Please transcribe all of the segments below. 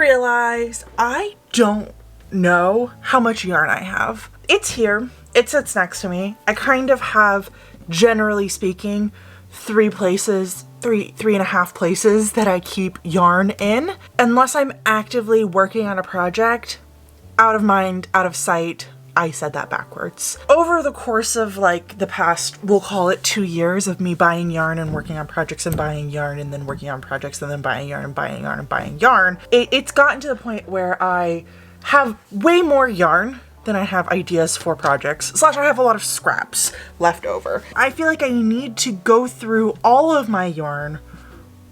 realized I don't know how much yarn I have. It's here. It sits next to me. I kind of have, generally speaking, three and a half places that I keep yarn in. Unless I'm actively working on a project, out of mind, out of sight. I said that backwards. Over the course of like the past, we'll call it 2 years of me buying yarn and working on projects and buying yarn and then working on projects and then buying yarn and buying yarn and buying yarn, it's gotten to the point where I have way more yarn than I have ideas for projects, / I have a lot of scraps left over. I feel like I need to go through all of my yarn,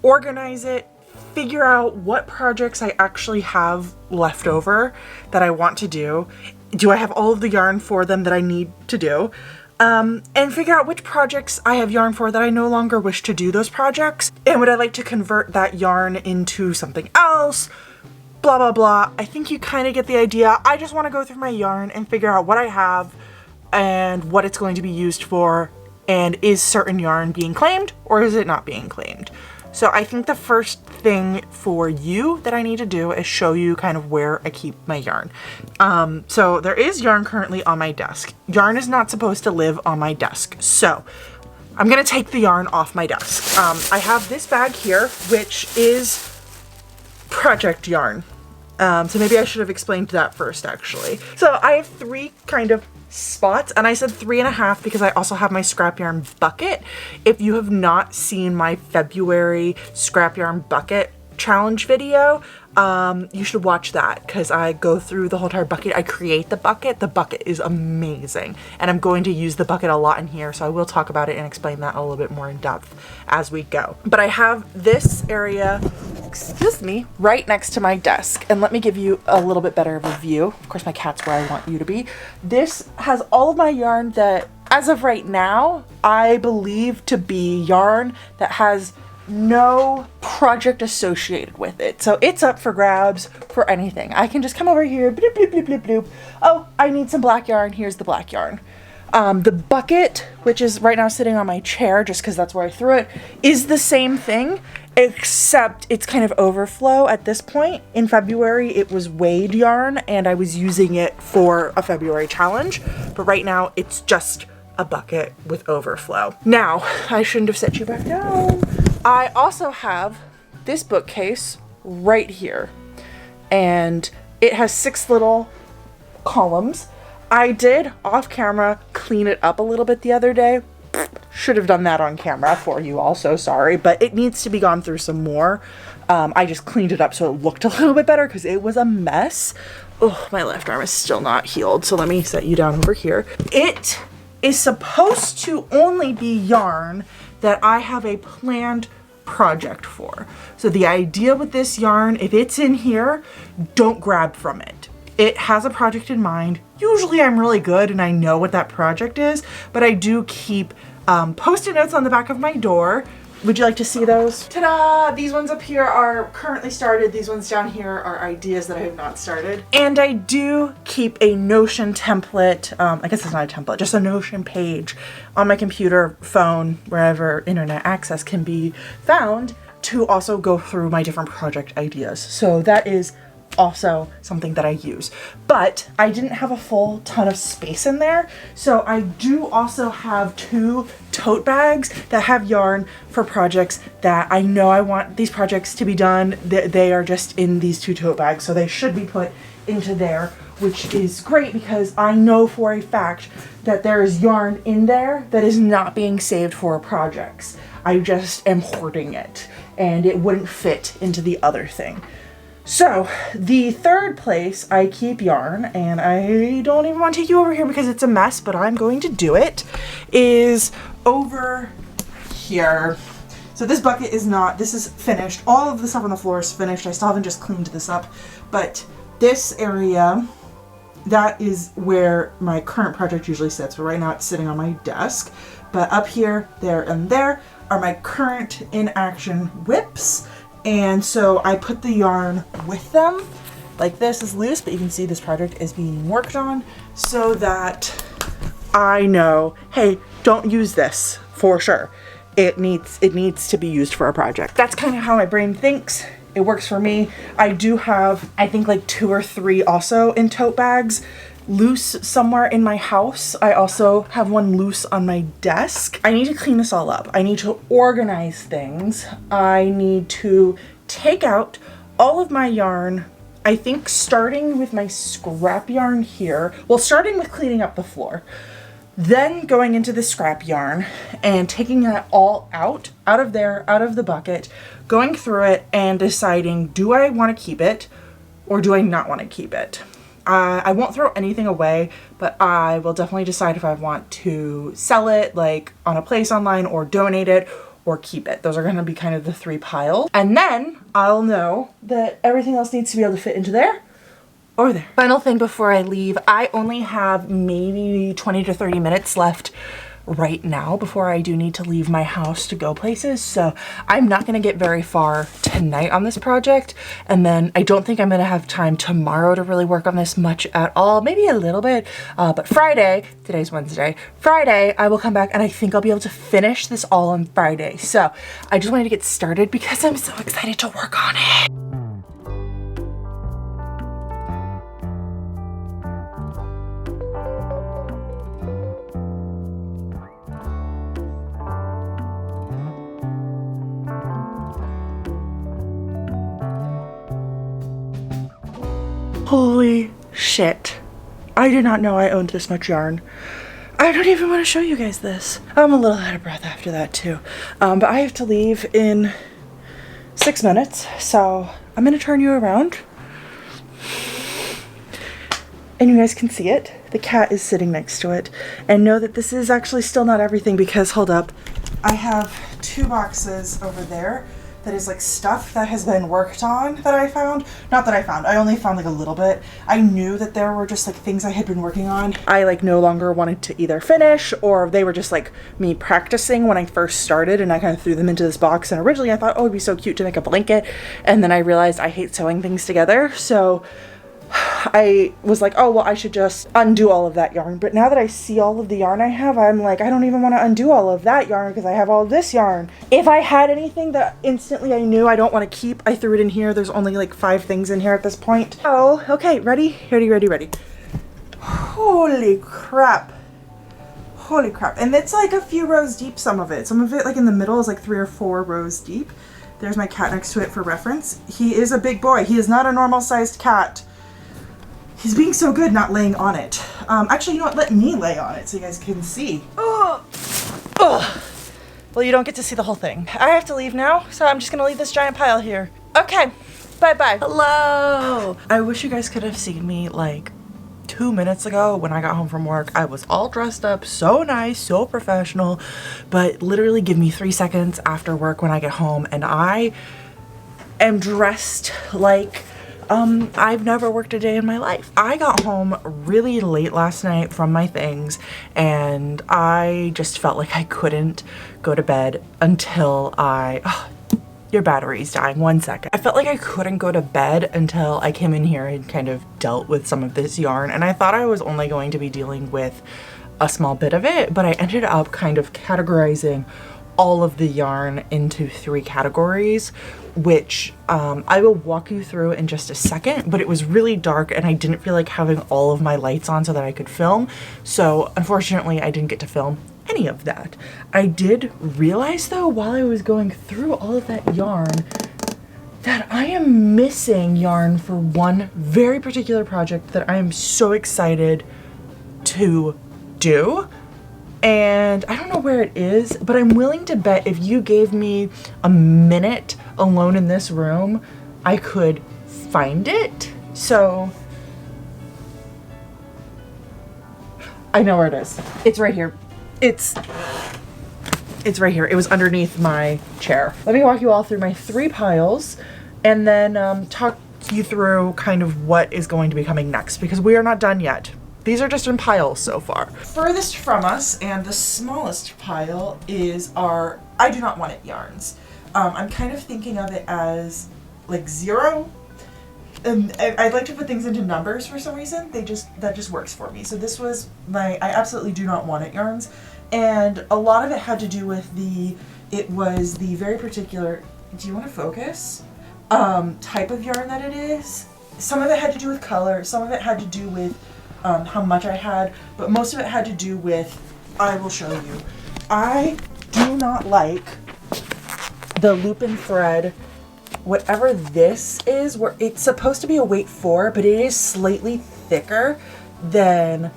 organize it, figure out what projects I actually have left over that I want to do. Do I have all of the yarn for them that I need to do? And figure out which projects I have yarn for that I no longer wish to do those projects. And would I like to convert that yarn into something else? Blah, blah, blah. I think you kind of get the idea. I just want to go through my yarn and figure out what I have and what it's going to be used for. And is certain yarn being claimed or is it not being claimed? So I think the first thing for you that I need to do is show you kind of where I keep my yarn. So there is yarn currently on my desk. Yarn is not supposed to live on my desk. So I'm gonna take the yarn off my desk. I have this bag here, which is project yarn. So maybe I should have explained that first actually. So I have 3 kind of spots, and I said 3.5 because I also have my scrap yarn bucket. If you have not seen my February scrap yarn bucket challenge video, you should watch that because I go through the whole entire bucket. I create the bucket. The bucket is amazing, and I'm going to use the bucket a lot in here, so I will talk about it and explain that a little bit more in depth as we go. But I have this area, excuse me, right next to my desk, and let me give you a little bit better of a view. Of course, my cat's where I want you to be. This has all of my yarn that, as of right now, I believe to be yarn that has no project associated with it. So it's up for grabs for anything. I can just come over here, bloop, bloop, bloop, bloop, bloop. Oh, I need some black yarn. Here's the black yarn. The bucket, which is right now sitting on my chair just because that's where I threw it, is the same thing, except it's kind of overflow at this point. In February, it was weighed yarn and I was using it for a February challenge, but right now it's just a bucket with overflow. Now, I shouldn't have set you back down. I also have this bookcase right here, and it has 6 little columns. I did off camera clean it up a little bit the other day. Should have done that on camera for you all, so sorry, but it needs to be gone through some more. I just cleaned it up so it looked a little bit better because it was a mess. Oh, my left arm is still not healed, so let me set you down over here. It is supposed to only be yarn that I have a planned project for. So the idea with this yarn, if it's in here, don't grab from it. It has a project in mind. Usually I'm really good and I know what that project is, but I do keep Post-it notes on the back of my door. Would you like to see those? Ta-da! These ones up here are currently started. These ones down here are ideas that I have not started. And I do keep a Notion template, I guess it's not a template, just a Notion page on my computer, phone, wherever internet access can be found, to also go through my different project ideas. So that is also something that I use. But I didn't have a full ton of space in there, so I do also have 2 tote bags that have yarn for projects that I know I want these projects to be done. They are just in these 2 tote bags, so they should be put into there, which is great because I know for a fact that there is yarn in there that is not being saved for projects. I just am hoarding it and it wouldn't fit into the other thing. So the third place I keep yarn, and I don't even want to take you over here because it's a mess, but I'm going to do it, is over here. So this bucket is not, this is finished. All of the stuff on the floor is finished. I still haven't just cleaned this up, but this area, that is where my current project usually sits. But right now it's sitting on my desk. But up here, there, and there are my current in action whips. And so I put the yarn with them. Like this is loose, but you can see this project is being worked on so that I know, hey, don't use this for sure. It needs to be used for a project. That's kind of how my brain thinks. It works for me. I do have, I think like 2 or 3 also in tote bags loose somewhere in my house. I also have one loose on my desk. I need to clean this all up. I need to organize things. I need to take out all of my yarn. I think starting with my scrap yarn here, well, starting with cleaning up the floor, then going into the scrap yarn and taking that all out of there, out of the bucket, going through it and deciding, do I want to keep it or do I not want to keep it? I won't throw anything away, but I will definitely decide if I want to sell it like on a place online or donate it or keep it. Those are going to be kind of the 3 piles. And then I'll know that everything else needs to be able to fit into there or there. Final thing before I leave, I only have maybe 20 to 30 minutes left right now before I do need to leave my house to go places. So I'm not going to get very far tonight on this project. And then I don't think I'm going to have time tomorrow to really work on this much at all. Maybe a little bit. But Friday, today's Wednesday, Friday, I will come back and I think I'll be able to finish this all on Friday. So I just wanted to get started because I'm so excited to work on it. Holy shit. I did not know I owned this much yarn. I don't even want to show you guys this. I'm a little out of breath after that too. But I have to leave in 6 minutes, so I'm gonna turn you around. And you guys can see it. The cat is sitting next to it. And know that this is actually still not everything because, hold up, I have 2 boxes over there that is like stuff that has been worked on that I found. Not that I found, I only found like a little bit. I knew that there were just like things I had been working on. I like no longer wanted to either finish or they were just like me practicing when I first started, and I kind of threw them into this box. And originally I thought, oh, it'd be so cute to make a blanket. And then I realized I hate sewing things together. So I was like, oh, well, I should just undo all of that yarn. But now that I see all of the yarn I have, I'm like, I don't even want to undo all of that yarn because I have all of this yarn. If I had anything that instantly I knew I don't want to keep, I threw it in here. There's only like 5 things in here at this point. Oh, okay, ready? Ready. Holy crap. Holy crap. And it's like a few rows deep, some of it. Some of it like in the middle is like 3 or 4 rows deep. There's my cat next to it for reference. He is a big boy. He is not a normal sized cat. He's being so good not laying on it. Actually, you know what? Let me lay on it so you guys can see. Oh. Well, you don't get to see the whole thing. I have to leave now, so I'm just gonna leave this giant pile here. Okay, bye-bye. Hello. I wish you guys could have seen me like 2 minutes ago when I got home from work. I was all dressed up, so nice, so professional, but literally give me 3 seconds after work when I get home and I am dressed like I've never worked a day in my life. I got home really late last night from my things and I just felt like I couldn't go to bed until your battery's dying, 1 second. I felt like I couldn't go to bed until I came in here and kind of dealt with some of this yarn, and I thought I was only going to be dealing with a small bit of it, but I ended up kind of categorizing all of the yarn into 3 categories, which I will walk you through in just a second, but it was really dark and I didn't feel like having all of my lights on so that I could film. So unfortunately I didn't get to film any of that. I did realize though, while I was going through all of that yarn, that I am missing yarn for one very particular project that I am so excited to do. And I don't know where it is, but I'm willing to bet if you gave me a minute alone in this room, I could find it. So I know where it is. It's right here. It's right here. It was underneath my chair. Let me walk you all through my 3 piles and then talk you through kind of what is going to be coming next, because we are not done yet. These are just in piles so far. Furthest from us and the smallest pile is our I do not want it yarns. I'm kind of thinking of it as like 0. And I like to put things into numbers for some reason. That just works for me. So this was my I absolutely do not want it yarns. And a lot of it had to do with it was the very particular, do you want to focus? type of yarn that it is. Some of it had to do with color, some of it had to do with how much I had, but most of it had to do with, I will show you. I do not like the loop and thread, whatever this is, where it's supposed to be a weight 4, but it is slightly thicker than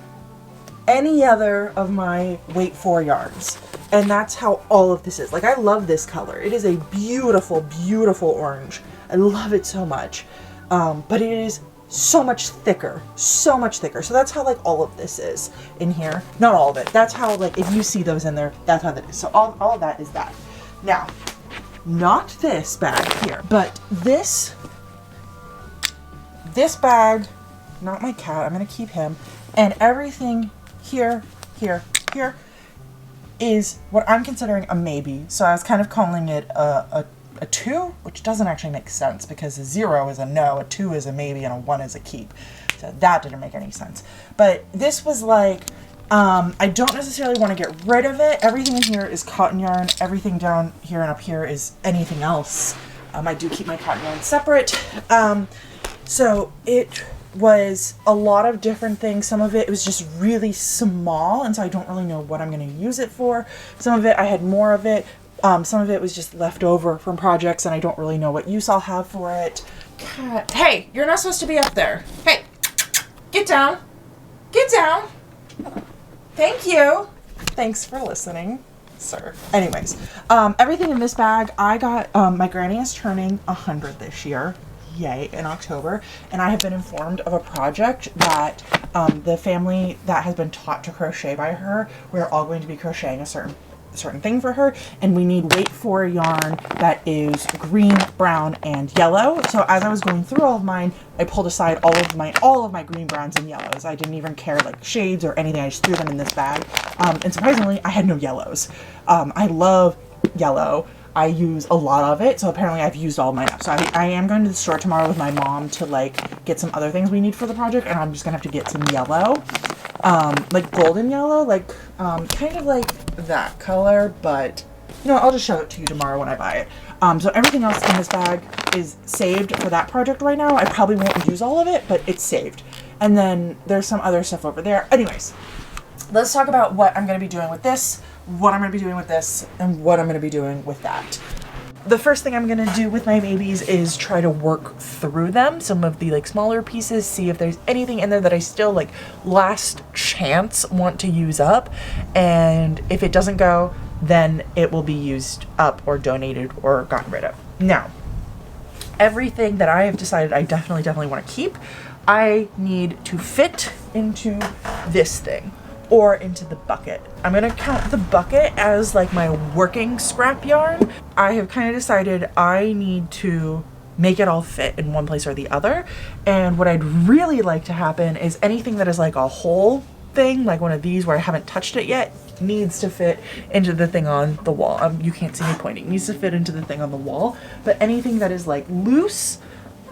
any other of my weight 4 yarns. And that's how all of this is. Like, I love this color. It is a beautiful, beautiful orange. I love it so much. But it is so much thicker, so much thicker. So that's how like all of this is in here. Not all of it. That's how, like, if you see those in there, that's how that is. So all of that is that. Now, not this bag here, but this bag, not my cat, I'm gonna keep him, and everything here, here, here is what I'm considering a maybe. So I was kind of calling it a 2, which doesn't actually make sense because a 0 is a no, a 2 is a maybe, and a 1 is a keep. So that didn't make any sense. But this was like, I don't necessarily want to get rid of it. Everything in here is cotton yarn. Everything down here and up here is anything else. I do keep my cotton yarn separate. So it was a lot of different things. Some of it was just really small, and so I don't really know what I'm going to use it for. Some of it, I had more of it. Some of it was just left over from projects, and I don't really know what use I'll have for it. Cat. Hey, you're not supposed to be up there. Hey, get down. Get down. Thank you. Thanks for listening, sir. Anyways, everything in this bag, I got, my granny is turning 100 this year. Yay, in October. And I have been informed of a project that the family that has been taught to crochet by her, we're all going to be crocheting a certain thing for her, and we need weight 4 yarn that is green, brown, and yellow. So as I was going through all of mine, I pulled aside all of my green, browns, and yellows. I didn't even care like shades or anything. I just threw them in this bag. And surprisingly, I had no yellows. I love yellow. I use a lot of it, so apparently I've used all of mine up. So I am going to the store tomorrow with my mom to like get some other things we need for the project, and I'm just gonna have to get some yellow, like golden yellow, like kind of like that color, but you know, I'll just show it to you tomorrow when I buy it. So everything else in this bag is saved for that project right now. I probably won't use all of it, but it's saved. And then there's some other stuff over there. Anyways, let's talk about what I'm going to be doing with this, what I'm going to be doing with this, and what I'm going to be doing with that. The first thing I'm going to do with my babies is try to work through them, some of the like smaller pieces, see if there's anything in there that I still like last chance want to use up. And if it doesn't go, then it will be used up or donated or gotten rid of. Now, everything that I have decided I definitely want to keep, I need to fit into this thing or into the bucket. I'm gonna count the bucket as like my working scrap yarn. I have kind of decided I need to make it all fit in one place or the other. And what I'd really like to happen is anything that is like a whole thing, like one of these where I haven't touched it yet, needs to fit into the thing on the wall. You can't see me pointing. It needs to fit into the thing on the wall. But anything that is like loose,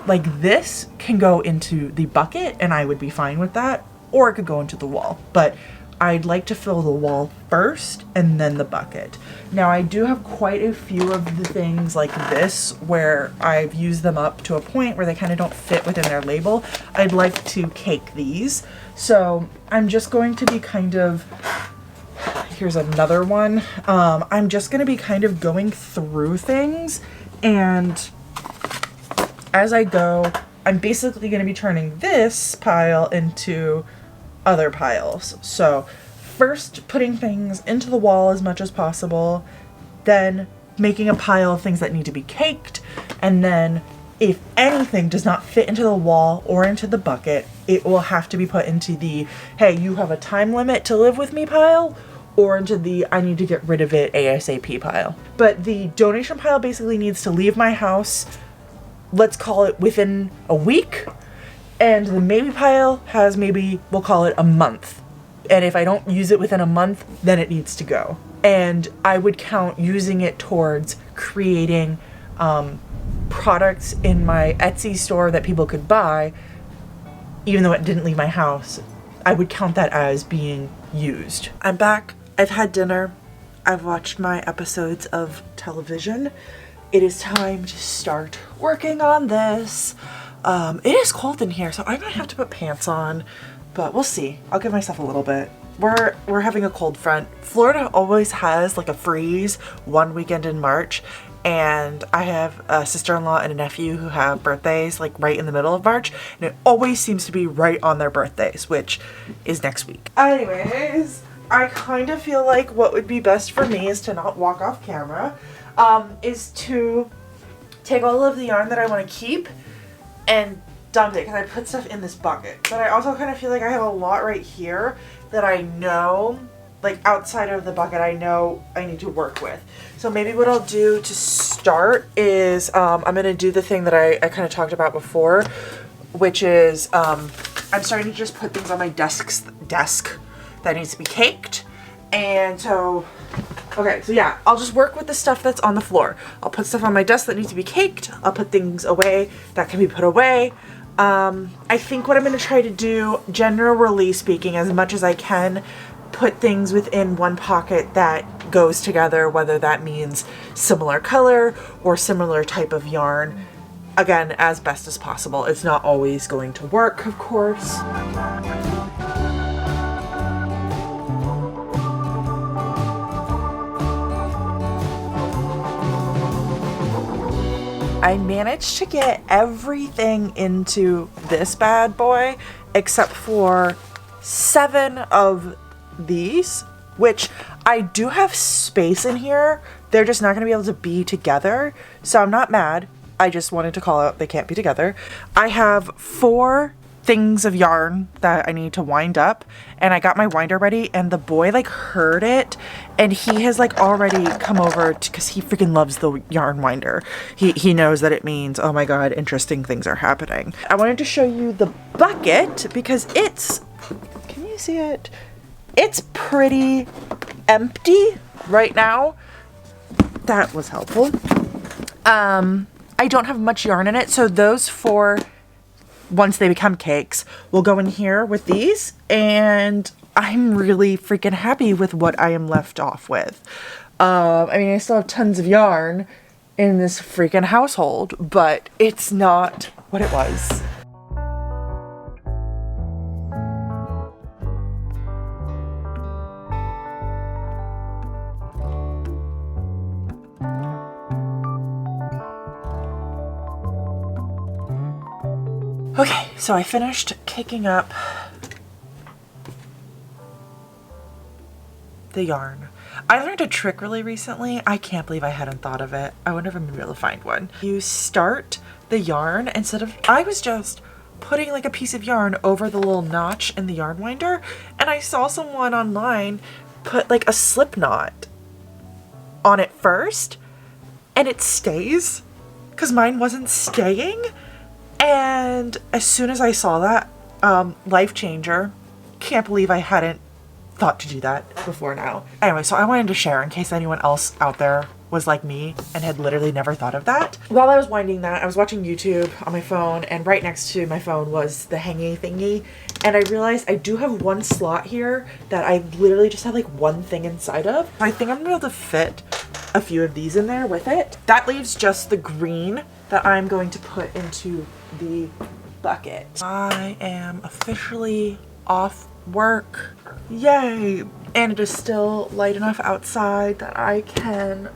like this, can go into the bucket, and I would be fine with that. Or it could go into the wall. But I'd like to fill the wall first and then the bucket. Now I do have quite a few of the things like this where I've used them up to a point where they kind of don't fit within their label. I'd like to cake these. So I'm just going to be kind of, here's another one. I'm just going to be kind of going through things, and as I go, I'm basically going to be turning this pile into other piles. So first putting things into the wall as much as possible, then making a pile of things that need to be caked, and then if anything does not fit into the wall or into the bucket, it will have to be put into the, hey, you have a time limit to live with me pile, or into the I need to get rid of it ASAP pile. But the donation pile basically needs to leave my house, let's call it within a week. And the maybe pile has maybe, we'll call it a month. And if I don't use it within a month, then it needs to go. And I would count using it towards creating products in my Etsy store that people could buy, even though it didn't leave my house. I would count that as being used. I'm back. I've had dinner. I've watched my episodes of television. it is time to start working on this. It is cold in here, so I might have to put pants on, but we'll see. I'll give myself a little bit. We're having a cold front. Florida always has like a freeze one weekend in March, and I have a sister-in-law and a nephew who have birthdays like right in the middle of March, and it always seems to be right on their birthdays, which is next week. Anyways, I kind of feel like what would be best for me is to not walk off camera, is to take all of the yarn that I want to keep and dump it, because I put stuff in this bucket. But I also kind of feel like I have a lot right here that I know, like outside of the bucket, I know I need to work with. So maybe what I'll do to start is I'm going to do the thing that I kind of talked about before, which is I'm starting to just put things on my desk that needs to be caked. And so, okay, so yeah, I'll just work with the stuff that's on the floor. I'll put stuff on my desk that needs to be caked. I'll put things away that can be put away. I think what I'm going to try to do, generally speaking, as much as I can, put things within one pocket that goes together, whether that means similar color or similar type of yarn. Again, as best as possible. It's not always going to work, of course. I managed to get everything into this bad boy except for 7 of these, which I do have space in here. They're just not going to be able to be together, so I'm not mad. I just wanted to call out they can't be together. I have 4 things of yarn that I need to wind up, and I got my winder ready, and the boy like heard it, and he has like already come over because he freaking loves the yarn winder. He knows that it means, oh my god, interesting things are happening. I wanted to show you the bucket because it's, can you see it? It's pretty empty right now. That was helpful. I don't have much yarn in it, so those 4, once they become cakes, will go in here with these, and I'm really freaking happy with what I am left off with. I mean, I still have tons of yarn in this freaking household, but it's not what it was. Okay, so I finished kicking up the yarn. I learned a trick really recently. I can't believe I hadn't thought of it. I wonder if I'm gonna be able to find one. You start the yarn instead of, I was just putting like a piece of yarn over the little notch in the yarn winder, and I saw someone online put like a slip knot on it first, and it stays, because mine wasn't staying. And as soon as I saw that, life changer. Can't believe I hadn't thought to do that before now. Anyway, so I wanted to share in case anyone else out there was like me and had literally never thought of that. While I was winding that, I was watching YouTube on my phone, and right next to my phone was the hangy thingy. And I realized I do have one slot here that I literally just have like one thing inside of. I think I'm gonna be able to fit a few of these in there with it. That leaves just the green that I'm going to put into the bucket. I am officially off work. Yay! And it is still light enough outside that I can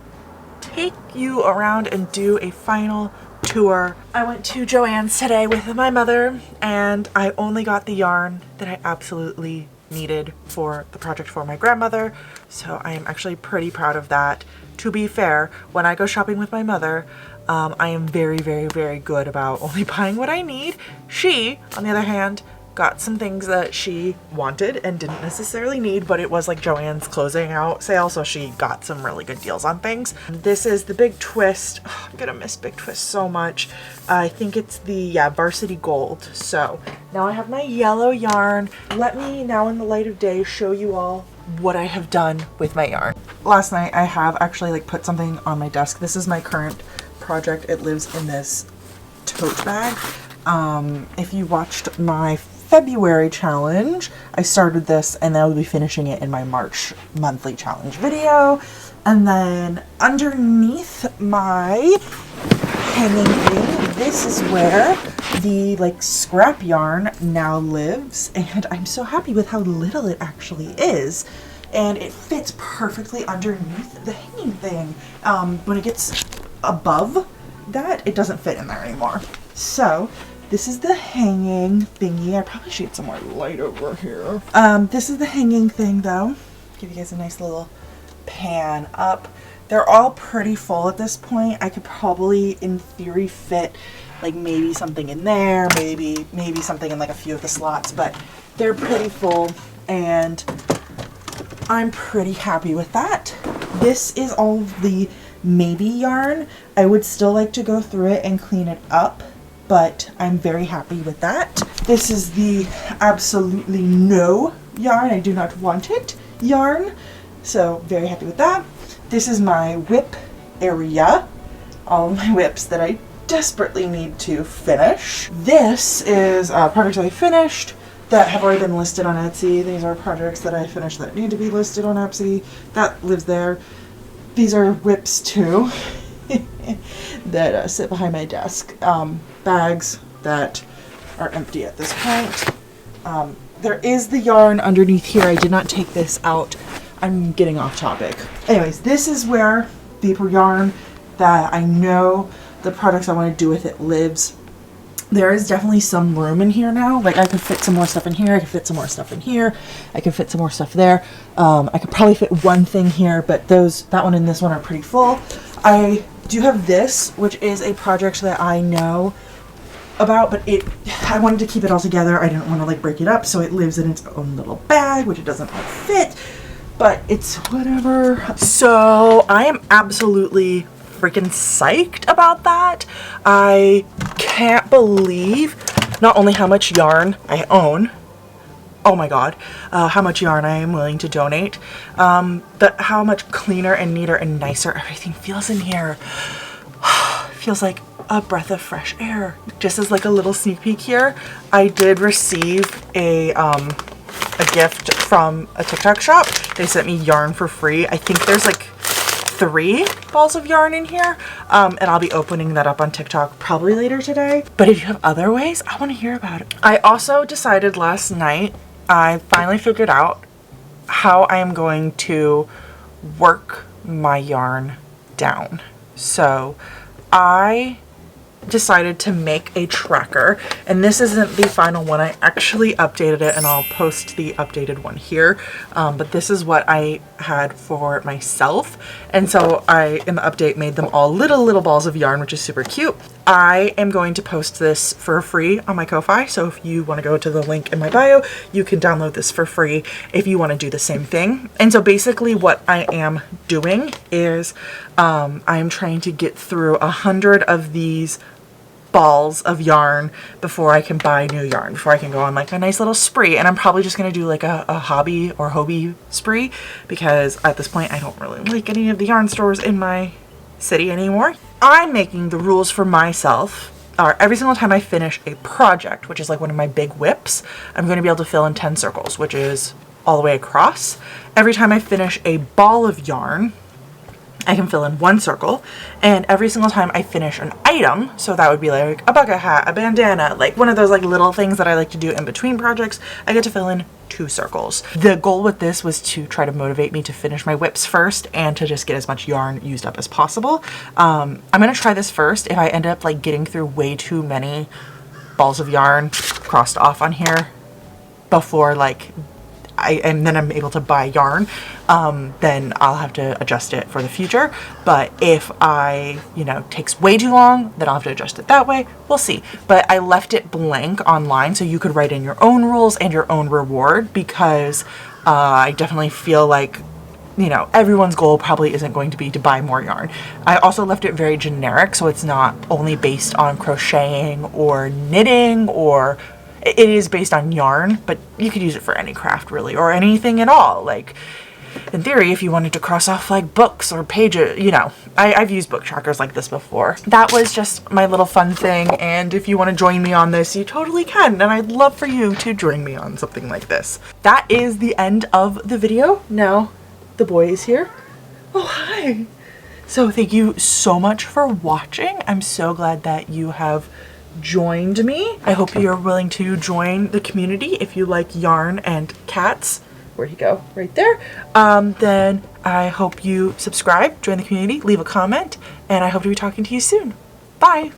take you around and do a final tour. I went to Joann's today with my mother, and I only got the yarn that I absolutely needed for the project for my grandmother, so I am actually pretty proud of that. To be fair, when I go shopping with my mother, I am very, very, very good about only buying what I need. She, on the other hand, got some things that she wanted and didn't necessarily need, but it was like Joann's closing out sale, so she got some really good deals on things. This is the Big Twist. Oh, I'm gonna miss Big Twist so much. I think it's the, yeah, Varsity Gold. So now I have my yellow yarn. Let me now in the light of day show you all what I have done with my yarn. Last night I have actually like put something on my desk. This is my current project. It lives in this tote bag. If you watched my February challenge, I started this and I will be finishing it in my March monthly challenge video. And then underneath my hanging thing, this is where the like scrap yarn now lives, and I'm so happy with how little it actually is, and it fits perfectly underneath the hanging thing. When it gets above that, it doesn't fit in there anymore. So this is the hanging thingy. I probably should get some more light over here. This is the hanging thing though. Give you guys a nice little pan up. They're all pretty full at this point. I could probably, in theory, fit like maybe something in there, maybe something in like a few of the slots, but they're pretty full and I'm pretty happy with that. This is all of the maybe yarn. I would still like to go through it and clean it up, but I'm very happy with that. This is the absolutely no yarn, I do not want it yarn, so very happy with that. This is my whip area, all of my whips that I desperately need to finish. This is projects I finished that have already been listed on Etsy. These are projects that I finished that need to be listed on Etsy. That lives there. These are whips too that sit behind my desk. Bags that are empty at this point. There is the yarn underneath here. I did not take this out. I'm getting off topic. Anyways, this is where the yarn that I know the products I want to do with it lives. There is definitely some room in here now. Like I could fit some more stuff in here. I could fit some more stuff in here. I could fit some more stuff there. I could probably fit one thing here, but that one and this one are pretty full. I do have this, which is a project that I know about, but I wanted to keep it all together. I didn't want to like break it up, so it lives in its own little bag, which it doesn't all fit, but it's whatever. So I am absolutely freaking psyched about that. I can't believe not only how much yarn I own, oh my god, how much yarn I am willing to donate, but how much cleaner and neater and nicer everything feels in here. Feels like a breath of fresh air. Just as like a little sneak peek here, I did receive a gift from a TikTok shop. They sent me yarn for free. I think there's like 3 balls of yarn in here, and I'll be opening that up on TikTok probably later today. But if you have other ways, I want to hear about it. I also decided last night, I finally figured out how I am going to work my yarn down. So I decided to make a tracker, and this isn't the final one. I actually updated it and I'll post the updated one here, but this is what I had for myself, and so I in the update made them all little balls of yarn, which is super cute. I am going to post this for free on my Ko-Fi, so if you want to go to the link in my bio, you can download this for free if you want to do the same thing. And so basically what I am doing is I'm trying to get through 100 of these balls of yarn before I can buy new yarn, before I can go on like a nice little spree. And I'm probably just going to do like a hobby or Hobie spree, because at this point I don't really like any of the yarn stores in my city anymore. I'm making the rules for myself are every single time I finish a project, which is like one of my big whips, I'm going to be able to fill in 10 circles, which is all the way across. Every time I finish a ball of yarn, I can fill in 1 circle, and every single time I finish an item, so that would be like a bucket hat, a bandana, like one of those like little things that I like to do in between projects, I get to fill in 2 circles. The goal with this was to try to motivate me to finish my whips first and to just get as much yarn used up as possible. I'm gonna try this first. If I end up like getting through way too many balls of yarn crossed off on here before like and then I'm able to buy yarn, then I'll have to adjust it for the future. But if takes way too long, then I'll have to adjust it that way. We'll see. But I left it blank online so you could write in your own rules and your own reward, because I definitely feel like everyone's goal probably isn't going to be to buy more yarn. I also left it very generic, so it's not only based on crocheting or knitting, or it is based on yarn, but you could use it for any craft really, or anything at all. Like in theory, if you wanted to cross off like books or pages, I've used book trackers like this before. That was just my little fun thing, and if you want to join me on this, you totally can, and I'd love for you to join me on something like this. That is the end of the video. Now the boy is here. Oh, hi. So thank you so much for watching. I'm so glad that you have joined me. I hope you're willing to join the community if you like yarn and cats. Where'd he go? Right there. Then I hope you subscribe, join the community, leave a comment, and I hope to be talking to you soon. Bye.